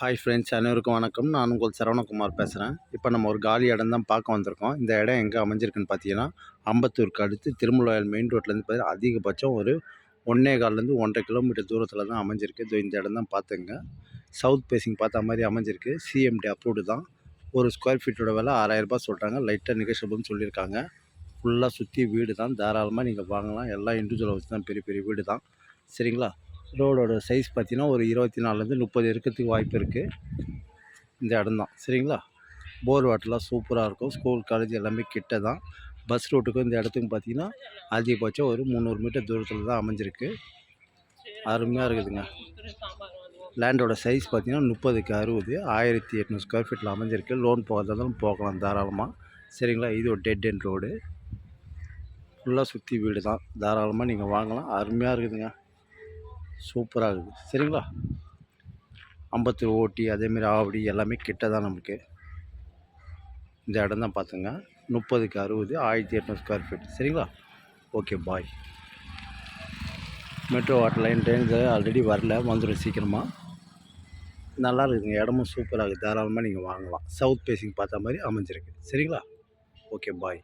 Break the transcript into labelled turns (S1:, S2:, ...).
S1: Hi friends, அனைவருக்கும் வணக்கம். நான் உங்கள் சரவணகுமார் பேசுகிறேன். இப்போ நம்ம ஒரு காலி இடம் தான் பார்க்க வந்திருக்கோம். இந்த இடம் எங்கே அமைஞ்சிருக்குன்னு பார்த்தீங்கன்னா, அம்பத்தூருக்கு அடுத்து திருமலைவாயல் மெயின் ரோட்லேருந்து பார்த்தீங்கன்னா அதிகபட்சம் ஒரு 1.25 1.5 கிலோமீட்டர் தூரத்தில் தான் அமைஞ்சிருக்கு. இந்த இடம் தான் பார்த்துங்க. சவுத் ஃபேஸிங் பார்த்த மாதிரி அமைஞ்சிருக்கு. சிஎம்டி அப்ரூவ்டு தான். ஒரு ஸ்கொயர் ஃபீட்டோட விலை 6,000 ரூபாய் சொல்கிறாங்க. லைட்டாக நெகோஷியபிள்னு சொல்லியிருக்காங்க. ஃபுல்லாக சுற்றி வீடு தான். தாராளமாக நீங்கள் வாங்கலாம். எல்லாம் இண்டிவிஜுவல் ஹவுஸ் தான், பெரிய பெரிய வீடு தான். சரிங்களா? ரோடோட சைஸ் பார்த்தீங்கன்னா ஒரு 24லேருந்து 30 இருக்கிறதுக்கு வாய்ப்பு இருக்குது. இந்த இடம் தான். சரிங்களா? போர் வாட்டர்லாம் சூப்பராக இருக்கும். ஸ்கூல் காலேஜ் எல்லாமே கிட்ட தான். பஸ் ரூட்டுக்கும் இந்த இடத்துக்கும் பார்த்தீங்கன்னா அதிகபட்சம் ஒரு 300 மீட்டர் தூரத்தில் தான் அமைஞ்சிருக்கு. அருமையாக இருக்குதுங்க. லேண்டோட சைஸ் பார்த்தீங்கன்னா 30க்கு 60, 1800 ஸ்கொயர் ஃபீட்டில் அமைஞ்சிருக்கு. லோன் போகிறதாலும் போகலாம் தாராளமாக. சரிங்களா? இது ஒரு டெட் எண்ட் ரோடு. ஃபுல்லாக சுற்றி வீடு தான். தாராளமாக நீங்கள் வாங்கலாம். அருமையாக இருக்குதுங்க. சூப்பராக இருக்குது. சரிங்களா? அம்பத்தூர் ஓட்டி அதேமாரி ஆவடி எல்லாமே கிட்ட தான் நமக்கு. இந்த இடம் தான் பார்த்துங்க. 30க்கு 60, 1800 ஸ்கொயர் ஃபீட். சரிங்களா? Okay, bye. Metro water line train already வரல, வந்துடும் சீக்கிரமாக. நல்லா இருக்குதுங்க. இடமும் சூப்பராக இருக்குது. தாராளமாக நீங்கள் வாங்கலாம். சவுத் ஃபேஸிங் பார்த்த மாதிரி அமைஞ்சிருக்கு. சரிங்களா? ஓகே, பாய்.